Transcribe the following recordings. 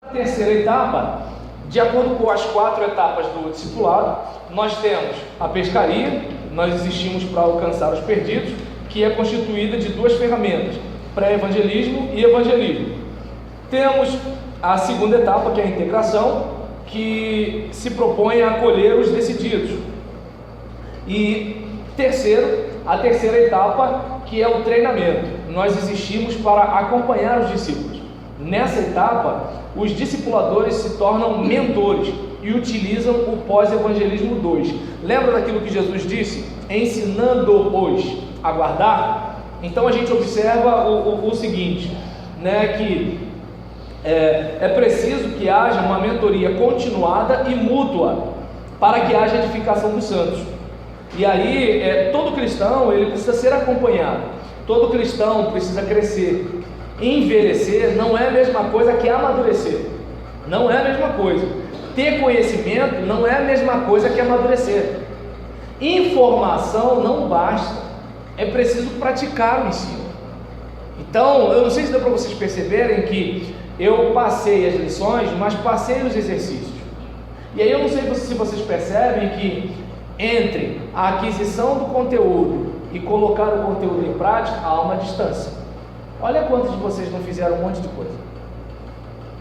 A terceira etapa, de acordo com as 4 etapas do discipulado, nós temos a pescaria, nós existimos para alcançar os perdidos, que é constituída de 2 ferramentas, pré-evangelismo e evangelismo. Temos a segunda etapa, que é a integração, que se propõe a acolher os decididos. E a terceira etapa, que é o treinamento. Nós existimos para acompanhar os discípulos. Nessa etapa, os discipuladores se tornam mentores e utilizam o pós-evangelismo 2. Lembra daquilo que Jesus disse? Ensinando-os a guardar. Então a gente observa o seguinte, né, que é preciso que haja uma mentoria continuada e mútua para que haja edificação dos santos. E aí todo cristão ele precisa ser acompanhado, todo cristão precisa crescer. Envelhecer não é a mesma coisa que amadurecer, não é a mesma coisa. Ter conhecimento não é a mesma coisa que amadurecer. Informação não basta, é preciso praticar o ensino. Então, eu não sei se dá para vocês perceberem que eu passei as lições, mas passei os exercícios. E aí eu não sei se vocês percebem que entre a aquisição do conteúdo e colocar o conteúdo em prática, há uma distância. Olha quantos de vocês não fizeram um monte de coisa.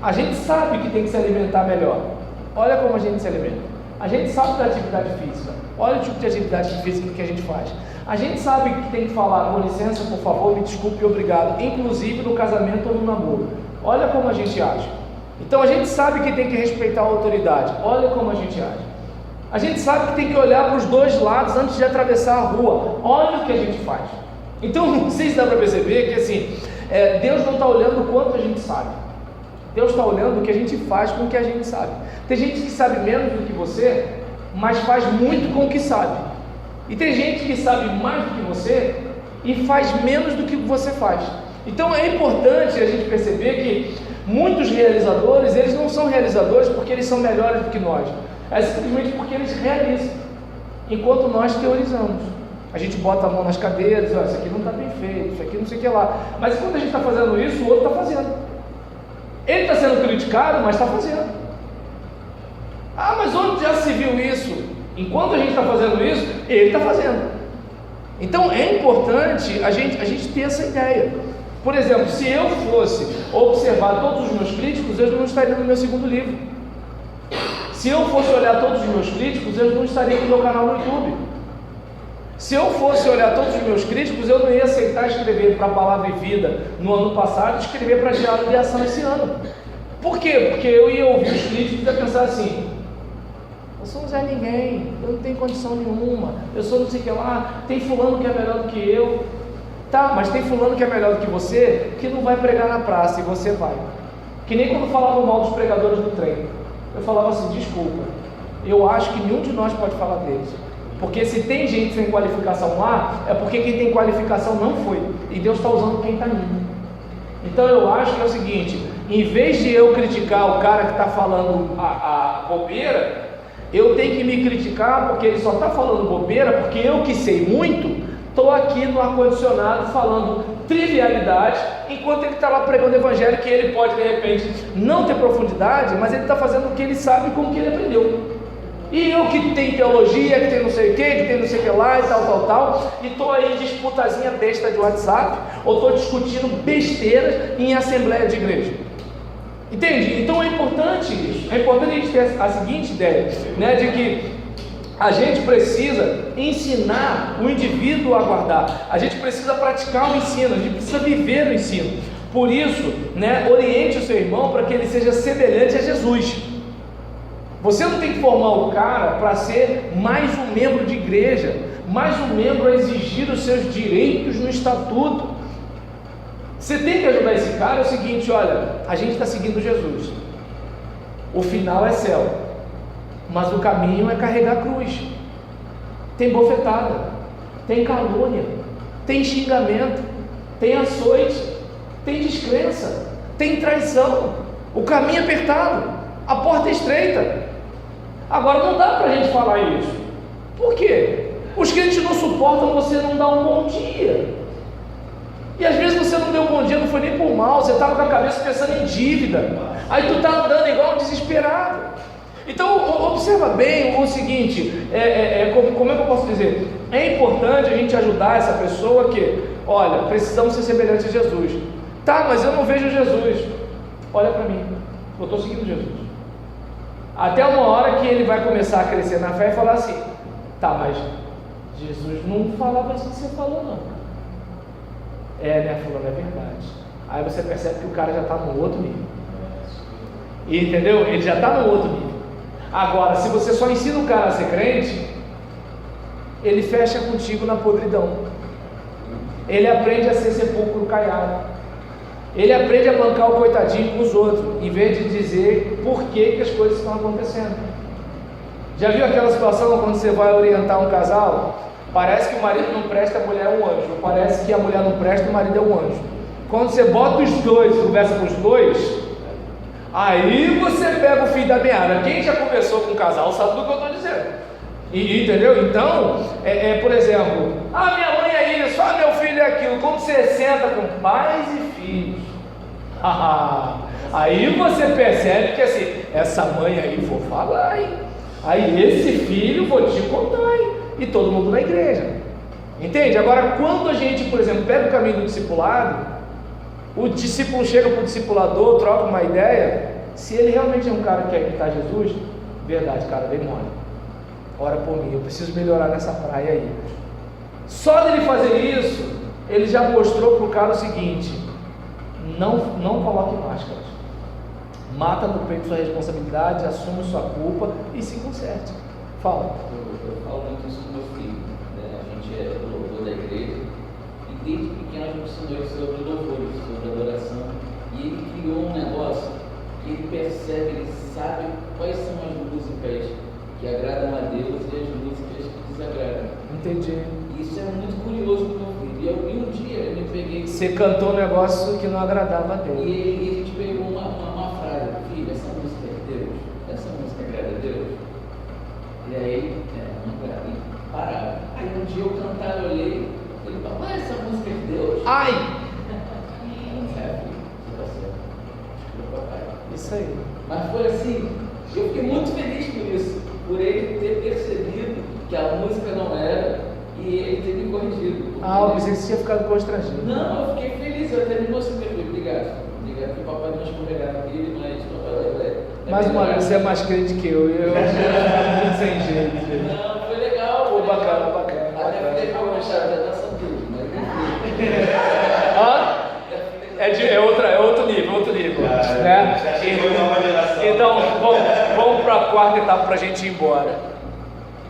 A gente sabe que tem que se alimentar melhor. Olha como a gente se alimenta. A gente sabe da atividade física. Olha o tipo de atividade física que a gente faz. A gente sabe que tem que falar com licença, por favor, me desculpe e obrigado, inclusive no casamento ou no namoro. Olha como a gente age. Então a gente sabe que tem que respeitar a autoridade. Olha como a gente age. A gente sabe que tem que olhar para os 2 lados antes de atravessar a rua. Olha o que a gente faz. Então não sei se dá para perceber que assim, Deus não está olhando o quanto a gente sabe. Deus está olhando o que a gente faz com o que a gente sabe. Tem gente que sabe menos do que você, mas faz muito com o que sabe. E tem gente que sabe mais do que você e faz menos do que você faz. Então é importante a gente perceber que muitos realizadores, eles não são realizadores porque eles são melhores do que nós. É simplesmente porque eles realizam, enquanto nós teorizamos. A gente bota a mão nas cadeiras, ó, isso aqui não está bem feito, isso aqui não sei o que lá. Mas quando a gente está fazendo isso, o outro está fazendo. Ele está sendo criticado, mas está fazendo. Ah, mas onde já se viu isso? Enquanto a gente está fazendo isso, ele está fazendo. Então é importante a gente ter essa ideia. Por exemplo, se eu fosse observar todos os meus críticos, eu não estaria no meu segundo livro. Se eu fosse olhar todos os meus críticos, eu não estaria no meu canal no YouTube. Se eu fosse olhar todos os meus críticos, eu não ia aceitar escrever para a Palavra e Vida no ano passado e escrever para a Diário de Ação esse ano. Por quê? Porque eu ia ouvir os críticos e ia pensar assim: eu sou um Zé Ninguém, eu não tenho condição nenhuma, eu sou não sei o que lá, tem fulano que é melhor do que eu. Tá, mas tem fulano que é melhor do que você, que não vai pregar na praça e você vai. Que nem quando falavam mal dos pregadores do trem. Eu falava assim: desculpa, eu acho que nenhum de nós pode falar deles. Porque se tem gente sem qualificação lá, é porque quem tem qualificação não foi. E Deus está usando quem está indo. Então eu acho que é o seguinte: em vez de eu criticar o cara que está falando a bobeira, eu tenho que me criticar porque ele só está falando bobeira, porque eu que sei muito, estou aqui no ar-condicionado falando trivialidade, enquanto ele está lá pregando o evangelho, que ele pode de repente não ter profundidade, mas ele está fazendo o que ele sabe com o que ele aprendeu. E eu que tenho teologia, que tem não sei o que tem não sei o que lá e tal, e estou aí em disputazinha besta de WhatsApp, ou estou discutindo besteiras em assembleia de igreja. Entende? Então é importante isso. É importante a gente ter a seguinte ideia, né, de que a gente precisa ensinar o indivíduo a guardar, a gente precisa praticar o ensino, a gente precisa viver o ensino. Por isso, né, oriente o seu irmão para que ele seja semelhante a Jesus. Você não tem que formar o cara para ser mais um membro de igreja, mais um membro a exigir os seus direitos no estatuto. Você tem que ajudar esse cara. É o seguinte: olha, a gente está seguindo Jesus, o final é céu, mas o caminho é carregar a cruz. Tem bofetada, tem calúnia, tem xingamento, tem açoite, tem descrença, tem traição. O caminho é apertado, a porta é estreita. Agora não dá para a gente falar isso. Por quê? Os crentes não suportam você não dar um bom dia. E às vezes você não deu bom dia, não foi nem por mal, você estava com a cabeça pensando em dívida. Aí tu está andando igual um desesperado. Então observa bem o seguinte, como é que eu posso dizer? É importante a gente ajudar essa pessoa que, olha, precisamos ser semelhantes a Jesus. Tá, mas eu não vejo Jesus. Olha para mim, eu estou seguindo Jesus. Até uma hora que ele vai começar a crescer na fé e falar assim, tá, mas Jesus não falava isso que você falou não. Né, falando, é verdade. Aí você percebe que o cara já está no outro nível. Entendeu? Ele já está no outro nível. Agora, se você só ensina o cara a ser crente, ele fecha contigo na podridão. Ele aprende a ser sepulcro caiado. Ele aprende a bancar o coitadinho com os outros, em vez de dizer por que as coisas estão acontecendo. Já viu aquela situação quando você vai orientar um casal? Parece que o marido não presta, a mulher é um anjo. Parece que a mulher não presta, o marido é um anjo. Quando você bota os dois, conversa com os dois, aí você pega o fio da meada. Quem já conversou com um casal sabe do que eu estou dizendo. Entendeu? Então, por exemplo, minha mãe é isso, meu filho é aquilo. Quando você senta com pais e filhos, aí você percebe que assim, essa mãe aí vou falar, hein? Aí esse filho vou te contar, hein? E todo mundo na igreja. Entende? Agora, quando a gente, por exemplo, pega o caminho do discipulado, o discípulo chega para o discipulador, troca uma ideia. Se ele realmente é um cara que quer imitar Jesus, verdade, cara, vem mole. Ora por mim, eu preciso melhorar nessa praia aí. Só dele fazer isso, ele já mostrou para o cara o seguinte: não coloque máscaras. Mata no peito sua responsabilidade, assume sua culpa e se conserte. Fala. Eu falo muito isso com meu filho, né? A gente é louvor da igreja e desde pequeno a gente ensinou ele sobre louvores, sobre adoração, e ele criou um negócio que ele percebe, ele sabe quais são as músicas que agradam a Deus e as músicas que desagradam. Entendi. Isso é muito curioso para o meu filho. E um dia eu me peguei. Você cantou um negócio que não agradava a Deus. E a gente pegou uma frase: filho, essa música é de Deus? Essa música agrada a Deus? E aí, não agrada. E parava. Aí um dia eu cantava, eu olhei, ele falou: mas essa música é de Deus? Ai! Não é, filho, você tá certo. Meu papai. Isso aí. Mas foi assim, eu fiquei muito feliz por isso, por ele ter percebido que a música não era e ele ter me corrigido. Eu pensei que você tinha ficado constrangido. Não, eu fiquei feliz, eu até me mostrei, obrigado. Obrigado que o papai não escorregar aqui, mas papai Mais uma vez, você é mais crente que eu muito sem jeito. Não, foi legal. Pô, bacana. Até falei pra eu achar, já dança tudo, mas É outro nível, né? Então, vamos para a quarta etapa para a gente ir embora.